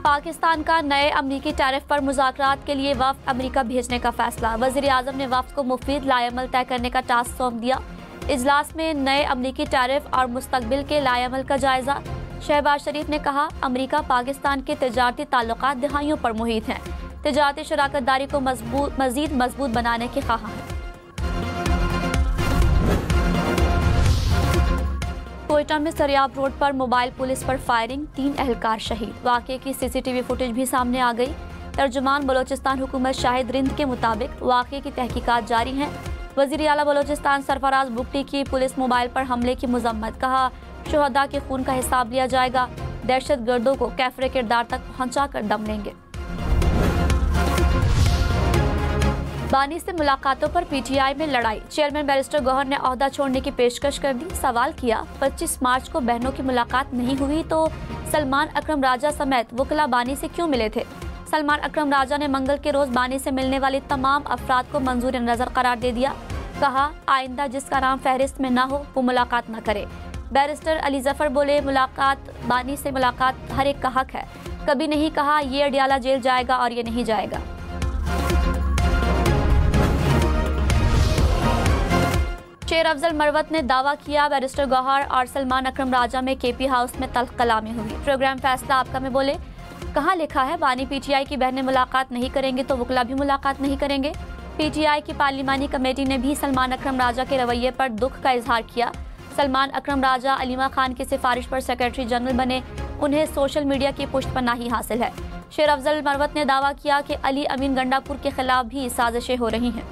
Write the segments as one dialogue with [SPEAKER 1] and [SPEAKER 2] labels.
[SPEAKER 1] पाकिस्तान का नए अमरीकी टैरिफ पर मुज़ाकरात के लिए वफ़द अमरीका भेजने का फैसला। वज़ीर-ए-आज़म ने वफ़द को मुफीद लाएअमल तय करने का टास्क सौंप दिया। इजलास में नए अमरीकी टैरिफ और मुस्तकबिल के लाएअमल का जायजा। शहबाज शरीफ ने कहा, अमरीका पाकिस्तान के तिजारती ताल्लुकात दहाइयों पर मुहित हैं, तिजारती शराकतदारी को मज़ीद मजबूत बनाने के ख्वाहां हैं। कोयटा में सरियाब रोड पर मोबाइल पुलिस पर फायरिंग, 3 एहलकार शहीद। वाक़े की सीसीटीवी फुटेज भी सामने आ गई। तर्जुमान बलोचिस्तान हुकूमत शाहिद रिंद के मुताबिक वाक़े की तहकीकात जारी हैं। वज़ीर आला बलोचिस्तान सरफराज बुगटी की पुलिस मोबाइल पर हमले की मजम्मत। कहा, शुहदा के खून का हिसाब लिया जाएगा, दहशत गर्दों को कैफरे किरदार तक पहुँचा कर दम लेंगे। बानी से मुलाकातों पर पीटीआई में लड़ाई। चेयरमैन बैरिस्टर गौहर ने ओहदा छोड़ने की पेशकश कर दी। सवाल किया, 25 मार्च को बहनों की मुलाकात नहीं हुई तो सलमान अकरम राजा समेत वकला बानी से क्यों मिले थे? सलमान अकरम राजा ने मंगल के रोज बानी से मिलने वाले तमाम अफराद को मंजूर नजर करार दे दिया। कहा, आइंदा जिसका नाम फहरिस्त में न हो वो मुलाकात न करे। बैरिस्टर अली जफर बोले, मुलाकात बानी से मुलाकात हर एक का हक है, कभी नहीं कहा ये अडियाला जेल जाएगा और ये नहीं जाएगा। शेर अफजल मरवत ने दावा किया, बैरिस्टर गौहर और सलमान अकरम राजा में केपी हाउस में तल्ख कलामी हुई। प्रोग्राम फैसला आपका में बोले, कहाँ लिखा है बानी पीटीआई की बहनें मुलाकात नहीं करेंगे तो वकला भी मुलाकात नहीं करेंगे। पीटीआई की पार्लिमानी कमेटी ने भी सलमान अकरम राजा के रवैये पर दुख का इजहार किया। सलमान अकरम राजा अलीमा खान की सिफारिश पर सेक्रेटरी जनरल बने, उन्हें सोशल मीडिया की पुष्टपनाही हासिल है। शेर अफजल मरवत ने दावा किया कि अली अमीन गंडापुर के खिलाफ भी साजिशें हो रही हैं।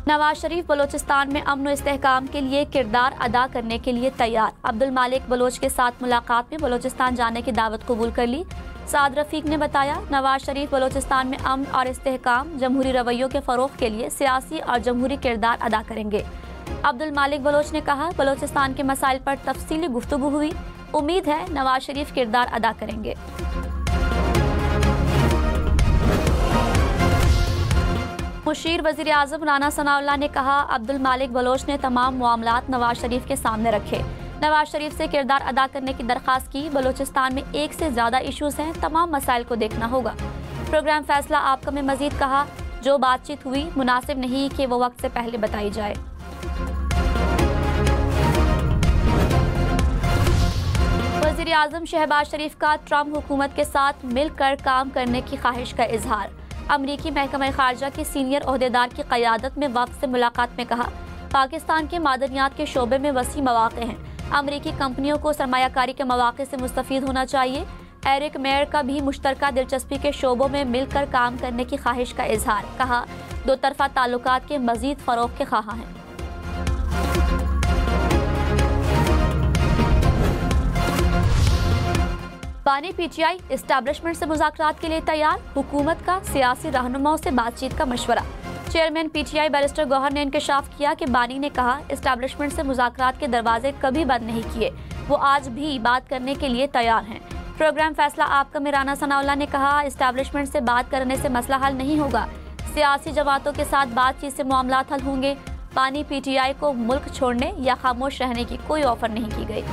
[SPEAKER 1] नवाज शरीफ बलोचिस्तान में अमन व इस्तेहकाम के लिए किरदार अदा करने के लिए तैयार। अब्दुल मालिक बलोच के साथ मुलाकात में बलोचिस्तान जाने की दावत कबूल कर ली। साद रफीक ने बताया, नवाज शरीफ बलोचिस्तान में अमन और इस्तेहकाम, जमहूरी रवैयों के फ़रोग़ के लिए सियासी और जमहूरी किरदार अदा करेंगे। अब्दुल मालिक बलोच ने कहा, बलोचिस्तान के मसाइल पर तफसीली गुफ्तगू हुई, उम्मीद है नवाज शरीफ किरदार अदा करेंगे। मुशीर वज़ीर आज़म राना सनाउल्लाह ने कहा, अब्दुल मालिक बलोच ने तमाम मामलात नवाज शरीफ के सामने रखे, नवाज शरीफ से किरदार अदा करने की दरख्वास्त की। बलोचिस्तान में एक से ज़्यादा इशूज़ हैं, तमाम मसाइल को देखना होगा। प्रोग्राम फैसला आपका में मजीद कहा, जो बातचीत हुई मुनासिब नहीं कि वो वक्त से पहले बताई जाए। वज़ीर आज़म शहबाज शरीफ का ट्रम्प हुकूमत के साथ मिलकर काम करने की ख्वाहिश का इजहार। अमरीकी महकमा खारजा के सीनियर ओहदेदार की क़यादत में वफ़द से मुलाकात में कहा, पाकिस्तान के मादनियात के शोबे में वसी मौक़े हैं, अमरीकी कंपनियों को सरमायाकारी के मौक़े से मुस्तफ़ीद होना चाहिए। एरिक मेयर का भी मुश्तरका दिलचस्पी के शोबों में मिलकर काम करने की ख्वाहिश का इजहार। कहा, दो तरफ़ा ताल्लुकात के मज़ीद फ़रोग़ के ख्वाहां हैं। बानी पीटीआई एस्टैब्लिशमेंट से मुज़ाकरात के लिए तैयार, हुकूमत का सियासी रहनुमाओं से बातचीत का मशवरा। चेयरमैन पीटीआई बैरिस्टर गौहर ने इंकशाफ किया कि बानी ने कहा, एस्टैब्लिशमेंट से मुज़ाकरात के दरवाजे कभी बंद नहीं किए, वो आज भी बात करने के लिए तैयार हैं। प्रोग्राम फैसला आपका में राना सनाउल्लाह ने कहा, एस्टैब्लिशमेंट से बात करने से मसला हल नहीं होगा, सियासी जमातों के साथ बातचीत से मामलात हल होंगे। बानी पीटीआई को मुल्क छोड़ने या खामोश रहने की कोई ऑफर नहीं की गई।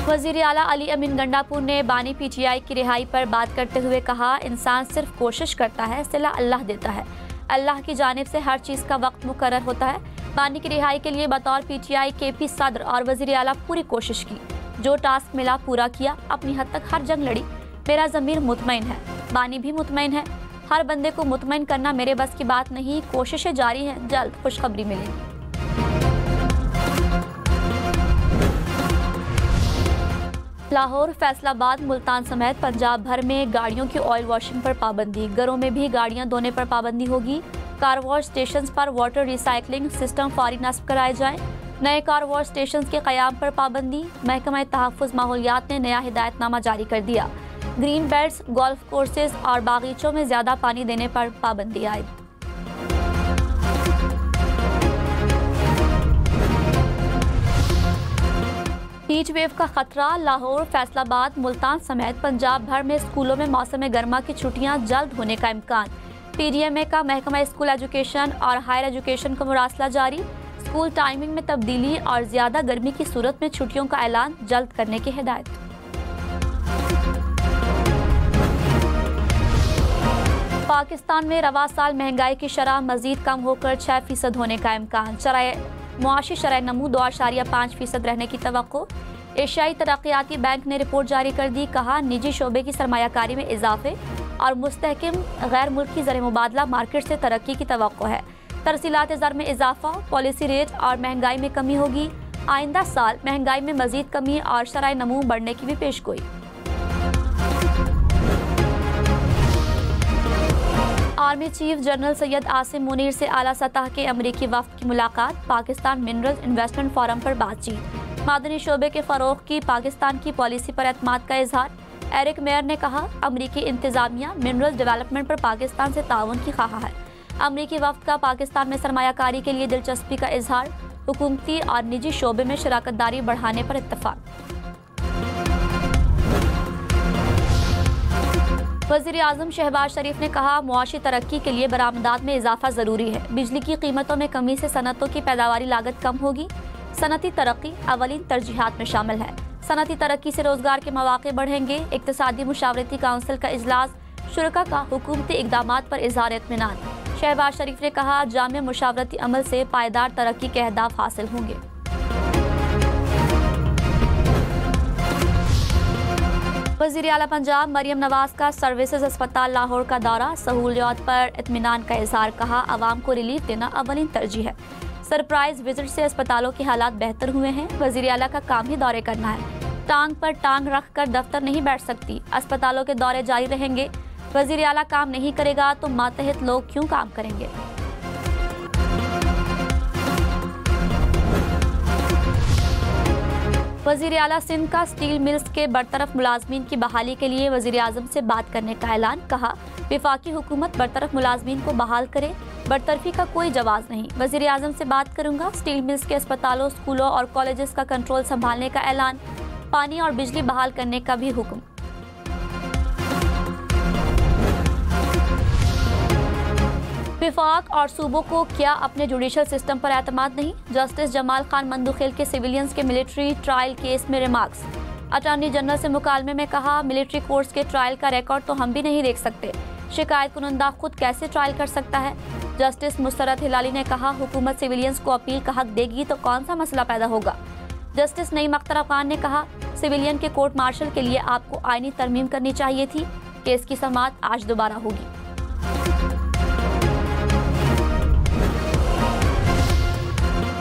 [SPEAKER 1] वज़ीर आला अली अमीन गंडापुर ने बानी पीटीआई की रिहाई पर बात करते हुए कहा, इंसान सिर्फ कोशिश करता है, सिला अल्लाह देता है, अल्लाह की जानिब से हर चीज़ का वक्त मुकर्रर होता है। बानी की रिहाई के लिए बतौर पीटीआई केपी सदर और वज़ीर आला पूरी कोशिश की, जो टास्क मिला पूरा किया, अपनी हद तक हर जंग लड़ी। मेरा ज़मीर मुतमईन है, बानी भी मुतमईन है, हर बंदे को मुतमईन करना मेरे बस की बात नहीं, कोशिशें जारी हैं, जल्द खुशखबरी मिलेगी। लाहौर, फैसलाबाद, मुल्तान समेत पंजाब भर में गाड़ियों की ऑयल वॉशिंग पर पाबंदी, घरों में भी गाड़ियां धोने पर पाबंदी होगी। कार वॉश स्टेशन पर वाटर रिसाइकलिंग सिस्टम फौरी नस्ब कराए जाएं। नए कार वॉश स्टेशन के क़याम पर पाबंदी। महकमा तहफ़्फ़ुज़ माहौलियात ने नया हिदायतनामा जारी कर दिया। ग्रीन बेल्ट्स, गोल्फ कोर्सेज और बागीचों में ज़्यादा पानी देने पर पाबंदी आयद। हीट वेव का खतरा, लाहौर, फैसलाबाद, मुल्तान समेत पंजाब भर में स्कूलों में मौसम गर्मा की छुट्टियां जल्द होने का इम्कान। PDMA का महकमा स्कूल एजुकेशन और हायर एजुकेशन का मुरासला जारी। स्कूल टाइमिंग में तब्दीली और ज्यादा गर्मी की सूरत में छुट्टियों का ऐलान जल्द करने की हिदायत। पाकिस्तान में रवा साल महंगाई की शरह मजीद कम होकर 6% होने का इम्कान। मुआशी शरह नमू 2.5% रहने की तवक्को। एशियाई तरक्याती बैंक ने रिपोर्ट जारी कर दी। कहा, निजी शोबे की सरमायाकारी में इजाफे और मुस्तहकम गैर मुल्की ज़र मुबादला मार्केट से तरक्की की तवक्को है। तरसीलात ज़र में इजाफा, पॉलिसी रेट और महंगाई में कमी होगी। आइंदा साल महंगाई में मजीद कमी और शरह नमू बढ़ने की भी पेशगोई। Army chief general Syed Asim Munir से आला सतह के अमरीकी वफ्द की मुलाकात। पाकिस्तान मिनरल इन्वेस्टमेंट फोरम पर बातचीत। मादनी शोबे के फरोग की पाकिस्तान की पॉलिसी पर एतमाद का इजहार। एरिक मेयर ने कहा, अमरीकी इंतजामिया मिनरल डेवलपमेंट पर पाकिस्तान से ताउन की ख्वाह है। अमरीकी वफ्द का पाकिस्तान में सरमायाकारी के लिए दिलचस्पी का इजहार। हुकूमती और निजी शोबे में शराकतदारी बढ़ाने पर इत्तफाक। वज़ीर आज़म शहबाज शरीफ ने कहा, मुआशी तरक्की के लिए बरामदात में इजाफा ज़रूरी है। बिजली की कीमतों में कमी से सनतों की पैदावारी लागत कम होगी। सनती तरक्की अवलीन तरजीहात में शामिल है। सनती तरक्की से रोजगार के मौके बढ़ेंगे। इक्तिसादी मुशावरती काउंसिल का इजलास। शुरका का हुकूमती इक़दामात पर इज़हार इत्मीनान। शहबाज शरीफ ने कहा, जामिया मुशावरती अमल से पायदार तरक्की के अहदाफ हासिल होंगे। वज़ीर आला पंजाब मरियम नवाज का सर्विसेज अस्पताल लाहौर का दौरा। सहूलियात पर इत्मीनान का इजहार। कहा, आवाम को रिलीफ देना अवलीन तरजीह है। सरप्राइज विजिट से अस्पतालों के हालात बेहतर हुए हैं। वज़ीर आला का काम ही दौरे करना है। टांग पर टांग रख कर दफ्तर नहीं बैठ सकती। अस्पतालों के दौरे जारी रहेंगे। वज़ीर आला काम नहीं करेगा तो मातहत लोग क्यों काम करेंगे। वज़ीर आला सिंध का स्टील मिल्स के बरतरफ मुलाजमीन की बहाली के लिए वज़ीर आज़म से बात करने का ऐलान। कहा, वफाकी हुकूमत बरतरफ मुलाजमीन को बहाल करे। बरतरफी का कोई जवाब नहीं। वज़ीर आज़म से बात करूंगा। स्टील मिल्स के अस्पतालों, स्कूलों और कॉलेजेस का कंट्रोल संभालने का ऐलान। पानी और बिजली बहाल करने का भी हुक्म। विफाक और सूबों को क्या अपने जुडिशल सिस्टम पर एतमाद नहीं। जस्टिस जमाल खान मंदुखेल के सिविलियंस के मिलिट्री ट्रायल केस में रिमार्क्स। अटॉर्नी जनरल से मुकालमे में कहा, मिलिट्री कोर्ट्स के ट्रायल का रिकॉर्ड तो हम भी नहीं देख सकते। शिकायत कुनंदा खुद कैसे ट्रायल कर सकता है। जस्टिस मुसरत हिलाली ने कहा, हुकूमत सिविलियंस को अपील का हक देगी तो कौन सा मसला पैदा होगा। जस्टिस नईम अख्तर खान ने कहा, सिविलियन के कोर्ट मार्शल के लिए आपको आईनी तरमीम करनी चाहिए थी। केस की समाअत आज दोबारा होगी।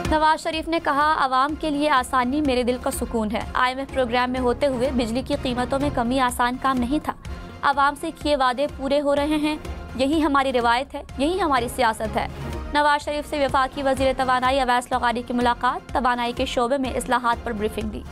[SPEAKER 1] नवाज शरीफ ने कहा, आवाम के लिए आसानी मेरे दिल का सुकून है। IMF प्रोग्राम में होते हुए बिजली की कीमतों में कमी आसान काम नहीं था। आवाम से किए वादे पूरे हो रहे हैं। यही हमारी रिवायत है, यही हमारी सियासत है। नवाज शरीफ से वफाकी वज़ीर तवानाई अवैस लगानी की मुलाकात। तवानाई के शोबे में इस्लाहात पर ब्रीफिंग दी।